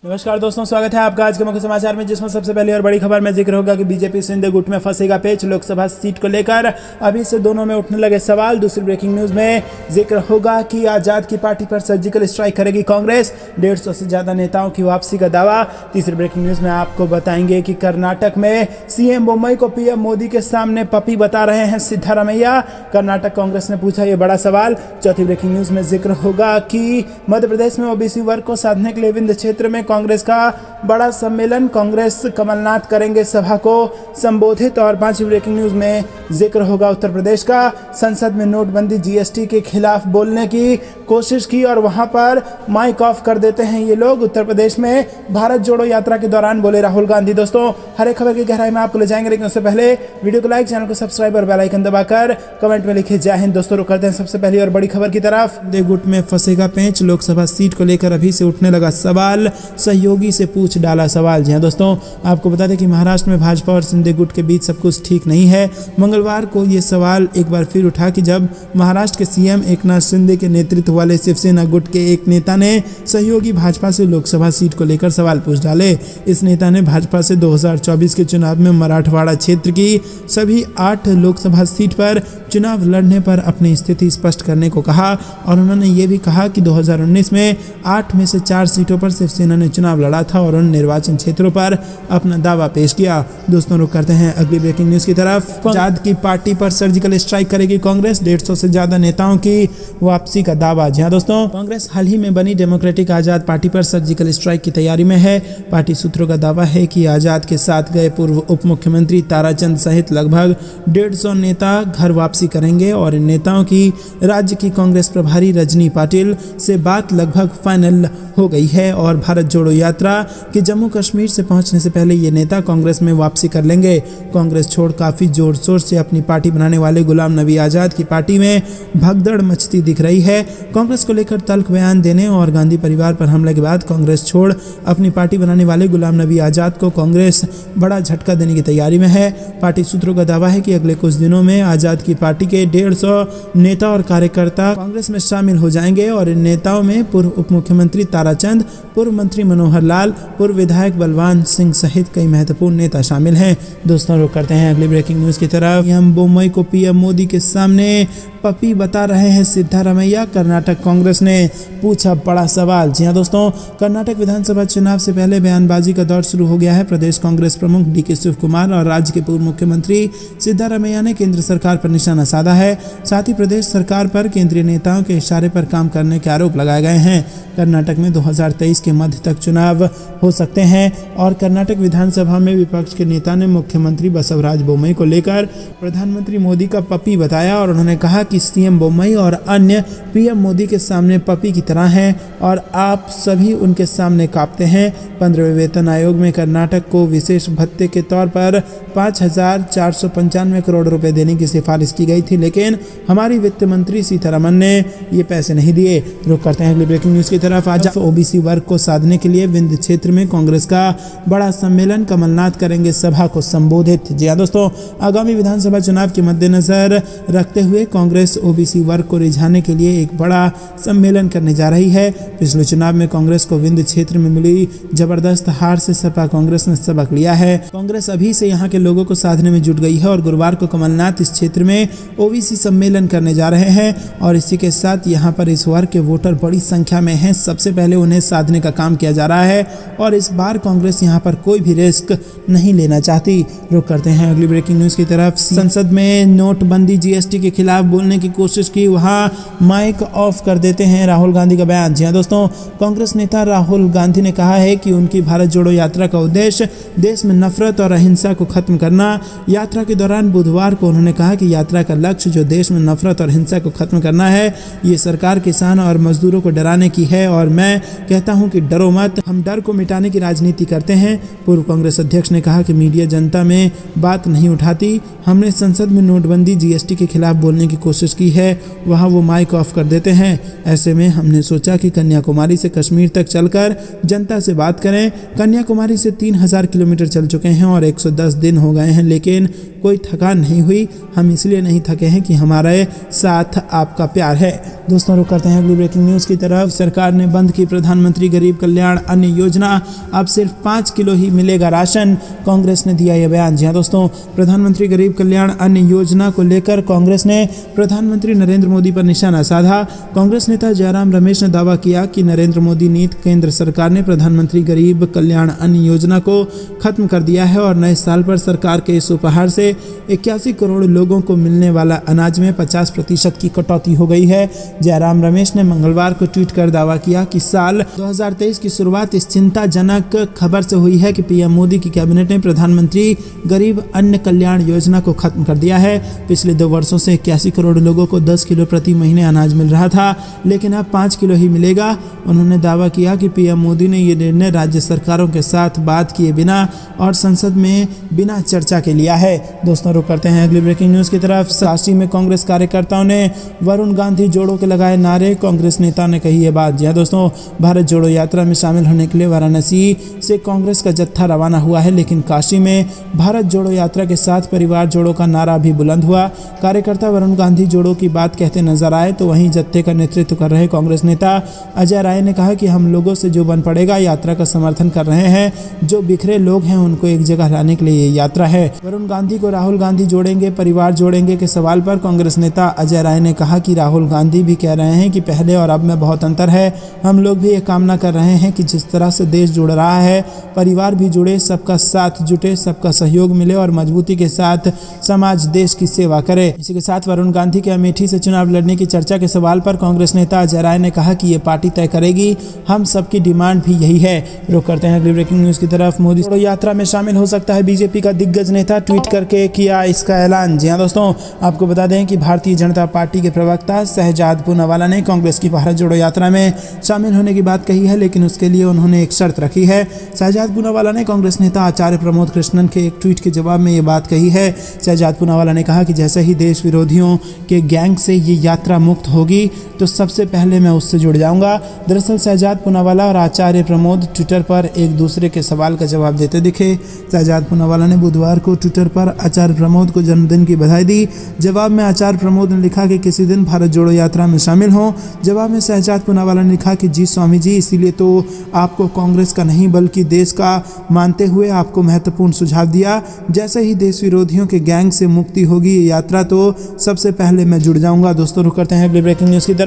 नमस्कार दोस्तों, स्वागत है आपका आज के मुख्य समाचार में, जिसमें सबसे पहली और बड़ी खबर में जिक्र होगा कि बीजेपी सिंध गुट में फंसेगा पेच। लोकसभा सीट को लेकर अभी से दोनों में उठने लगे सवाल। दूसरी ब्रेकिंग न्यूज में जिक्र होगा कि आजाद की पार्टी पर सर्जिकल स्ट्राइक करेगी कांग्रेस, 150 से ज्यादा नेताओं की वापसी का दावा। तीसरी ब्रेकिंग न्यूज में आपको बताएंगे कि कर्नाटक में सीएम बोम्मई को पीएम मोदी के सामने पपी बता रहे हैं सिद्धारमैया। कर्नाटक कांग्रेस ने पूछा ये बड़ा सवाल। चौथी ब्रेकिंग न्यूज में जिक्र होगा कि मध्य प्रदेश में ओबीसी वर्ग को साधने के लिए विंध्य क्षेत्र में कांग्रेस का बड़ा सम्मेलन, कांग्रेस कमलनाथ करेंगे सभा को संबोधित। और पांचवी ब्रेकिंग न्यूज में जिक्र होगा उत्तर प्रदेश का, संसद में नोटबंदी जीएसटी के खिलाफ बोलने की कोशिश की और वहां पर माइक ऑफ कर देते हैं ये लोग। उत्तर प्रदेश में भारत जोड़ो यात्रा के दौरान बोले राहुल गांधी। दोस्तों, हर एक खबर की गहराई में आपको ले जाएंगे, लेकिन उससे पहले वीडियो को लाइक, चैनल को सब्सक्राइब और बेल आइकन दबाकर कमेंट में लिखे जय हिंद। दोस्तों, रुक करते हैं सबसे पहली और बड़ी खबर की तरफ। गुट में फंसेगा पेंच, लोकसभा सीट को लेकर अभी से उठने लगा सवाल, सहयोगी से पूछ डाला सवाल। जी हां दोस्तों, आपको बता दें कि महाराष्ट्र में भाजपा और शिंदे गुट के बीच सब कुछ ठीक नहीं है। मंगलवार को ये सवाल एक बार फिर उठा कि जब महाराष्ट्र के सीएम एकनाथ शिंदे के नेतृत्व वाले शिवसेना गुट के एक नेता ने सहयोगी भाजपा से लोकसभा सीट को लेकर सवाल पूछ डाले। इस नेता ने भाजपा से 2024 के चुनाव में मराठवाड़ा क्षेत्र की सभी 8 लोकसभा सीट पर चुनाव लड़ने पर अपनी स्थिति स्पष्ट करने को कहा और उन्होंने ये भी कहा कि 2019 में 8 में से 4 सीटों पर शिवसेना ने चुनाव लड़ा था और उन निर्वाचन क्षेत्रों पर अपना दावा पेश किया। दोस्तों, रुक करते हैं अगली ब्रेकिंग न्यूज की तरफ। आजाद की पार्टी पर सर्जिकल स्ट्राइक करेगी कांग्रेस, 150 से ज्यादा नेताओं की वापसी का दावा। जी हां दोस्तों, कांग्रेस हाल ही में बनी डेमोक्रेटिक आजाद पार्टी पर सर्जिकल स्ट्राइक की तैयारी में है। पार्टी सूत्रों का दावा है कि आजाद के साथ गए पूर्व उप मुख्यमंत्री ताराचंद सहित लगभग 150 नेता घर वापसी करेंगे और इन नेताओं की राज्य की कांग्रेस प्रभारी रजनी पाटिल से बात लगभग फाइनल हो गई है और भारत जोड़ो यात्रा के जम्मू कश्मीर से पहुंचने से पहले ये नेता कांग्रेस में वापसी कर लेंगे। कांग्रेस छोड़ काफी जोर शोर से अपनी पार्टी बनाने वाले गुलाम नबी आजाद की पार्टी में भगदड़ मचती दिख रही है। कांग्रेस को लेकर तल्ख बयान देने और गांधी परिवार पर हमले के बाद कांग्रेस छोड़ अपनी पार्टी बनाने वाले गुलाम नबी आजाद को कांग्रेस बड़ा झटका देने की तैयारी में है। पार्टी सूत्रों का दावा है कि अगले कुछ दिनों में आजाद की पार्टी के 150 नेता और कार्यकर्ता कांग्रेस में शामिल हो जाएंगे और इन नेताओं में पूर्व उप मुख्यमंत्री ताराचंद, पूर्व मंत्री मनोहर लाल, पूर्व विधायक बलवान सिंह सहित कई महत्वपूर्ण नेता शामिल हैं। दोस्तों, रुक करते हैं अगली ब्रेकिंग न्यूज की तरफ। सीएम बोम्मई को पीएम मोदी के सामने पपी बता रहे हैं सिद्धारमैया। कर्नाटक कांग्रेस ने पूछा बड़ा सवाल। जी हां दोस्तों, कर्नाटक विधानसभा चुनाव से पहले बयानबाजी का दौर शुरू हो गया है। प्रदेश कांग्रेस प्रमुख डीके शिव कुमार और राज्य के पूर्व मुख्यमंत्री सिद्धारमैया ने केंद्र सरकार पर निशाना साधा है। साथ ही प्रदेश सरकार पर केंद्रीय नेताओं के इशारे पर काम करने के आरोप लगाए गए हैं। कर्नाटक में 2023 के मध्य तक चुनाव हो सकते हैं और कर्नाटक विधानसभा में विपक्ष के नेता ने मुख्यमंत्री बसवराज बोम्मई को लेकर प्रधानमंत्री मोदी का पपी बताया और उन्होंने कहा कि सीएम बोम्मई और अन्य पीएम मोदी के सामने पपी की तरह हैं और आप सभी उनके सामने कांपते हैं। 15वें वेतन आयोग में कर्नाटक को विशेष भत्ते के तौर पर 5,495 करोड़ रुपए देने की सिफारिश की गई थी, लेकिन हमारी वित्त मंत्री सीतारमन ने ये पैसे नहीं दिए। रुक करते हैं अगली ब्रेकिंग न्यूज की तरफ। आज ओबीसी वर्ग को साधने के लिए विंध्य क्षेत्र में कांग्रेस का बड़ा सम्मेलन, कमलनाथ करेंगे सभा को संबोधित। जी हां दोस्तों, आगामी विधानसभा चुनाव के मद्देनजर रखते हुए कांग्रेस ओबीसी वर्ग को रिझाने के लिए एक बड़ा सम्मेलन करने जा रही है। पिछले चुनाव में कांग्रेस को विंध्य क्षेत्र में मिली जबरदस्त हार से सपा कांग्रेस ने सबक लिया है। कांग्रेस अभी से यहां के लोगों को साधने में जुट गई है और गुरुवार को कमलनाथ इस क्षेत्र में ओबीसी सम्मेलन करने जा रहे हैं और इसी के साथ यहां पर इस वर्ग के वोटर बड़ी संख्या में हैं। सबसे पहले उन्हें साधने का काम किया जा रहा है और इस बार कांग्रेस यहां पर कोई भी रिस्क नहीं लेना चाहती। रुक करते हैं अगली ब्रेकिंग न्यूज की तरफ। संसद में नोटबंदी जीएसटी के खिलाफ बोलने की कोशिश की, वहां माइक ऑफ कर देते हैं राहुल गांधी का बयान। जी हां दोस्तों, कांग्रेस नेता राहुल गांधी ने कहा है कि उनकी भारत जोड़ो यात्रा का उद्देश्य देश में नफरत और अहिंसा को खत्म करना। यात्रा के दौरान बुधवार को उन्होंने कहा कि यात्रा का लक्ष्य जो देश में नफरत और हिंसा को खत्म करना है, ये सरकार किसान और मजदूरों को डराने की है और मैं कहता हूं कि डरो मत, हम डर को मिटाने की राजनीति करते हैं। पूर्व कांग्रेस अध्यक्ष ने कहा कि मीडिया जनता में बात नहीं उठाती। हमने संसद में नोटबंदी जीएसटी के खिलाफ बोलने की कोशिश की है, वहां वो माइक ऑफ कर देते हैं। ऐसे में हमने सोचा कि कन्याकुमारी से कश्मीर तक चलकर जनता से बात करें। कन्याकुमारी से 3000 किलोमीटर चल चुके हैं और 110 दिन हो गए हैं, लेकिन कोई थकान नहीं हुई, हम इसलिए नहीं थके हैं कि हमारे साथ आपका प्यार है। दोस्तों रुक करते हैं अगली ब्रेकिंग न्यूज़ की तरफ। सरकार ने बंद की प्रधानमंत्री गरीब कल्याण अन्न योजना, अब सिर्फ 5 किलो ही मिलेगा राशन, कांग्रेस ने दिया यह बयान। जी हाँ दोस्तों, प्रधानमंत्री गरीब कल्याण अन्न योजना को लेकर कांग्रेस ने प्रधानमंत्री नरेंद्र मोदी पर निशाना साधा। कांग्रेस नेता जयराम रमेश ने दावा किया कि नरेंद्र मोदी नीति केंद्र सरकार ने प्रधानमंत्री गरीब कल्याण अन्न योजना को खत्म कर दिया है और नए साल पर सरकार के इस उपहार से 81 करोड़ लोगों को मिलने वाला अनाज में 50% की कटौती हो गई है। जयराम रमेश ने मंगलवार को ट्वीट कर दावा किया कि साल 2023 की शुरुआत इस चिंताजनक खबर से हुई है कि पीएम मोदी की कैबिनेट ने प्रधानमंत्री गरीब अन्न कल्याण योजना को खत्म कर दिया है। पिछले 2 वर्षों से 81 करोड़ लोगों को 10 किलो प्रति महीने अनाज मिल रहा था, लेकिन अब 5 किलो ही मिलेगा। उन्होंने दावा किया कि पीएम मोदी ने ये निर्णय राज्य सरकारों के साथ बात किए बिना और संसद में बिना चर्चा के लिया है। दोस्तों रुक करते हैं अगली ब्रेकिंग न्यूज़ की तरफ। काशी में कांग्रेस कार्यकर्ताओं ने वरुण गांधी जोड़ो के लगाए नारे, कांग्रेस नेता ने कही ये बात। जी दोस्तों, भारत जोड़ो यात्रा में शामिल होने के लिए वाराणसी से कांग्रेस का जत्था रवाना हुआ है, लेकिन काशी में भारत जोड़ो यात्रा के साथ परिवार जोड़ो का नारा भी बुलंद हुआ। कार्यकर्ता वरुण गांधी जोड़ो की बात कहते नजर आए, तो वहीं जत्थे का नेतृत्व कर रहे कांग्रेस नेता अजय राय ने कहा कि हम लोगों से जो बन पड़ेगा, यात्रा का समर्थन कर रहे हैं। जो बिखरे लोग हैं उनको एक जगह लाने के लिए ये यात्रा है। वरुण गांधी को राहुल गांधी जोड़ेंगे, परिवार जोड़ेंगे के सवाल पर कांग्रेस नेता अजय राय ने कहा कि राहुल गांधी भी कह रहे हैं कि पहले और अब में बहुत अंतर है। हम लोग भी ये कामना कर रहे हैं कि जिस तरह से देश जुड़ रहा है, परिवार भी जुड़े, सबका साथ जुटे, सबका सहयोग मिले और मजबूती के साथ समाज देश की सेवा करे। इसी के साथ वरुण गांधी के अमेठी से चुनाव लड़ने की चर्चा के सवाल पर कांग्रेस नेता अजय राय ने कहा कि ये पार्टी तय करेगी, हम सबकी डिमांड भी यही है। रुक करते हैं अगली ब्रेकिंग न्यूज़ की तरफ। मोदी जोड़ो यात्रा में शामिल हो सकता है बीजेपी का दिग्गज नेता, ट्वीट करके किया इसका ऐलान। जी हाँ दोस्तों, आपको बता दें कि भारतीय जनता पार्टी के प्रवक्ता शहजाद पूनावाला ने कांग्रेस की भारत जोड़ो यात्रा में शामिल होने की बात कही है, लेकिन उसके लिए उन्होंने एक शर्त रखी है। शहजाद पूनावाला ने कांग्रेस नेता आचार्य प्रमोद कृष्णन के एक ट्वीट के जवाब में ये बात कही है। शहजाद पूनावाला ने कहा कि जैसे ही देश विरोधियों के गैंग से ये यात्रा मुक्त होगी तो सबसे पहले मैं उससे जुड़ जाऊंगा। दरअसल शहजाद पूनावाला और आचार्य प्रमोद ट्विटर पर एक दूसरे के सवाल का जवाब देते दिखे। शहजाद पूनावाला ने बुधवार को ट्विटर पर आचार्य प्रमोद को जन्मदिन की बधाई दी। जवाब में आचार्य प्रमोद ने लिखा कि किसी दिन भारत जोड़ो यात्रा में शामिल हों। जवाब में शहजाद पूनावाला ने लिखा कि जी स्वामी जी, इसीलिए तो आपको कांग्रेस का नहीं बल्कि देश का मानते हुए आपको महत्वपूर्ण सुझाव दिया। जैसे ही देश विरोधियों के गैंग से मुक्ति होगी ये यात्रा, तो सबसे पहले मैं जुड़ जाऊंगा। दोस्तों रुक करते हैं अगली ब्रेकिंग न्यूज़ की तरफ।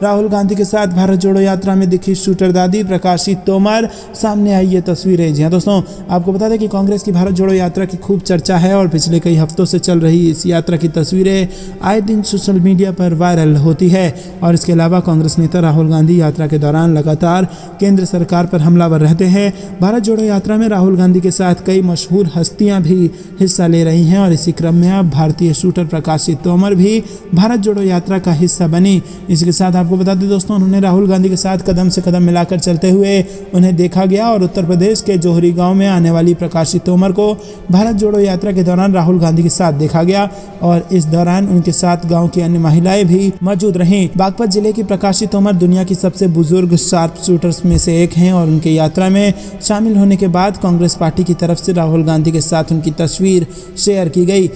राहुल गांधी के साथ भारत जोड़ो यात्रा में दिखी शूटर दादी प्रकाशित तोमर, सामने आई ये तस्वीरें। जी हाँ दोस्तों, आपको बता दें कि कांग्रेस की भारत जोड़ो यात्रा की खूब चर्चा है और पिछले कई हफ्तों से चल रही इस यात्रा की तस्वीरें आए दिन सोशल मीडिया पर वायरल होती है। और इसके अलावा कांग्रेस नेता राहुल गांधी यात्रा के दौरान लगातार केंद्र सरकार पर हमलावर रहते हैं। भारत जोड़ो यात्रा में राहुल गांधी के साथ कई मशहूर हस्तियां भी हिस्सा ले रही हैं और इसी क्रम में अब भारतीय शूटर प्रकाशित तोमर भी भारत जोड़ो यात्रा का हिस्सा बनी। इसके साथ आपको बता दें दोस्तों, उन्होंने राहुल गांधी के साथ कदम से कदम मिलाकर चलते हुए उन्हें देखा गया और उत्तर प्रदेश के जोहरी गांव में आने वाली प्रकाशित तोमर को भारत जोड़ो यात्रा के दौरान राहुल गांधी के साथ देखा गया और इस दौरान उनके साथ गांव की अन्य महिलाएं भी मौजूद रहीं। बागपत जिले की प्रकाशित तोमर दुनिया की सबसे बुजुर्ग शार्प शूटर्स में से एक हैं और उनके यात्रा में शामिल होने के बाद कांग्रेस पार्टी की तरफ से राहुल गांधी के साथ उनकी तस्वीर शेयर की गई।